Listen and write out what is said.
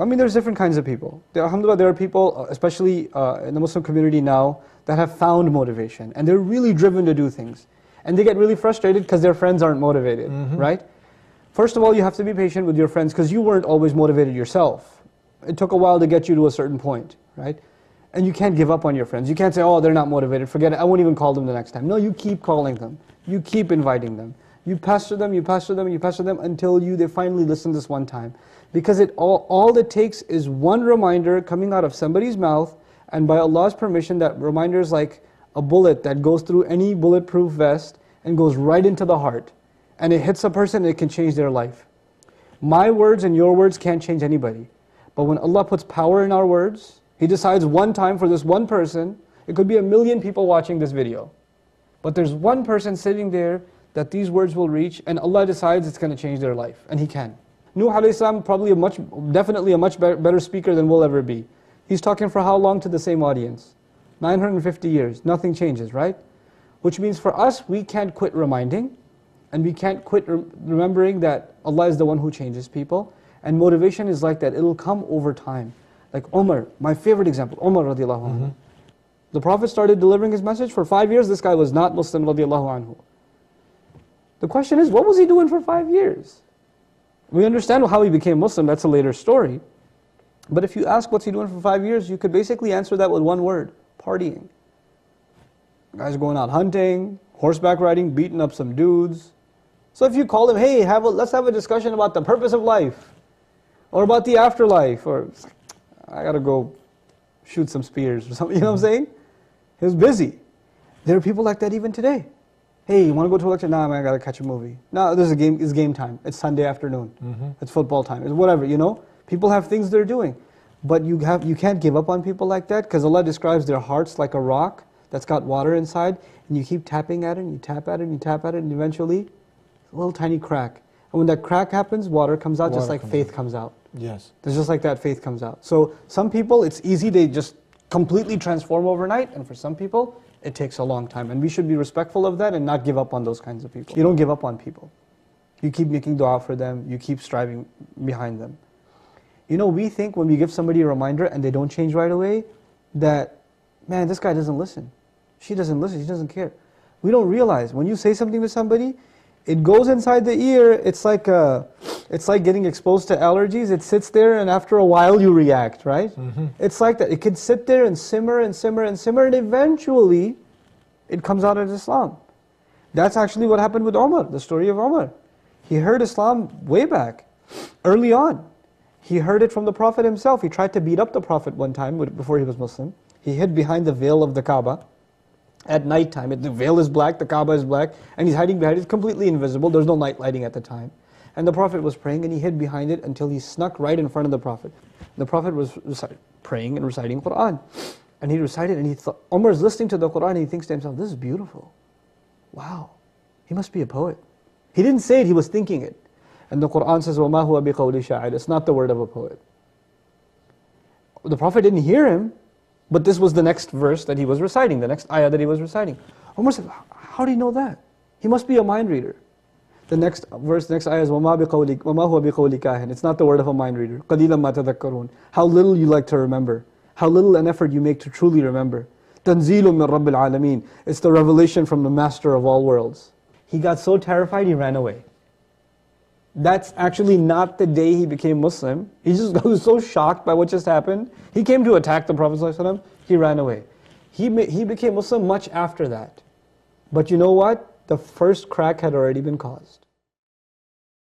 I mean, there's different kinds of people. Alhamdulillah, there are people, especially in the Muslim community now, that have found motivation, and they're really driven to do things. And they get really frustrated because their friends aren't motivated, right? First of all, you have to be patient with your friends because you weren't always motivated yourself. It took a while to get you to a certain point, right? And you can't give up on your friends. You can't say, oh, they're not motivated, forget it, I won't even call them the next time. No, you keep calling them. You keep inviting them. You pester them, you pester them, you pester them until they finally listen this one time. Because all it takes is one reminder coming out of somebody's mouth, and by Allah's permission, that reminder is like a bullet that goes through any bulletproof vest and goes right into the heart. And it hits a person and it can change their life. My words and your words can't change anybody. But when Allah puts power in our words, He decides one time for this one person, it could be 1 million people watching this video. But there's one person sitting there that these words will reach, and Allah decides it's going to change their life, and He can. Nuh alayhi salam, probably definitely a much better speaker than we'll ever be. He's talking for how long to the same audience? 950 years, nothing changes, right? Which means for us, we can't quit reminding, and we can't quit remembering that Allah is the one who changes people, and motivation is like that, it'll come over time. Like Umar, my favorite example, Umar radiallahu anhu. The Prophet started delivering his message, for 5 years this guy was not Muslim radiallahu anhu. The question is, what was he doing for 5 years? We understand how he became Muslim, that's a later story. But if you ask what's he doing for 5 years, you could basically answer that with one word: partying. Guys going out hunting, horseback riding, beating up some dudes. So if you call him, hey, let's have a discussion about the purpose of life, or about the afterlife, or I gotta go shoot some spears or something, you know what I'm saying? He was busy. There are people like that even today. Hey, you want to go to a lecture? Nah, man, I gotta catch a movie. No, it's game time. It's Sunday afternoon. It's football time. It's whatever, you know? People have things they're doing. But you can't give up on people like that, because Allah describes their hearts like a rock that's got water inside, and you keep tapping at it, and you tap at it, and you tap at it, and eventually, a little tiny crack. And when that crack happens, water comes out, just like faith comes out. Yes. It's just like that, faith comes out. So some people, it's easy, they just completely transform overnight, and for some people, it takes a long time. And we should be respectful of that and not give up on those kinds of people. You don't give up on people. You keep making dua for them, you keep striving behind them. You know, we think when we give somebody a reminder and they don't change right away, that, man, this guy doesn't listen. She doesn't listen, she doesn't care. We don't realize, when you say something to somebody, it goes inside the ear, it's like getting exposed to allergies. It sits there and after a while you react, right? It's like that. It can sit there and simmer and simmer and simmer, and eventually it comes out as Islam. That's actually what happened with Umar, the story of Umar. He heard Islam way back, early on. He heard it from the Prophet himself. He tried to beat up the Prophet one time before he was Muslim. He hid behind the veil of the Kaaba. At night time, the veil is black, the Kaaba is black, and he's hiding behind it. It's completely invisible, there's no night lighting at the time. And the Prophet was praying and he hid behind it until he snuck right in front of the Prophet. The Prophet was praying and reciting Qur'an. And he recited and Umar's listening to the Qur'an and he thinks to himself, this is beautiful. Wow, he must be a poet. He didn't say it, he was thinking it. And the Qur'an says, وَمَا هُوَ بِقَوْلِ شَاعِرٍ. It's not the word of a poet. The Prophet didn't hear him, but this was the next verse that he was reciting, the next ayah that he was reciting. Umar said, how do you know that? He must be a mind reader. The next verse, next ayah is, وَمَا هُوَ بِقَوْلِ كَاهِنٍ. It's not the word of a mind reader. قَلِيلًا مَا تَذَكَّرُونَ. How little you like to remember. How little an effort you make to truly remember. تَنْزِيلٌ مِّن رَبِّ الْعَالَمِينَ. It's the revelation from the master of all worlds. He got so terrified he ran away. That's actually not the day he became Muslim. He was so shocked by what just happened. He came to attack the Prophet ﷺ, he ran away. He became Muslim much after that. But you know what? The first crack had already been caused.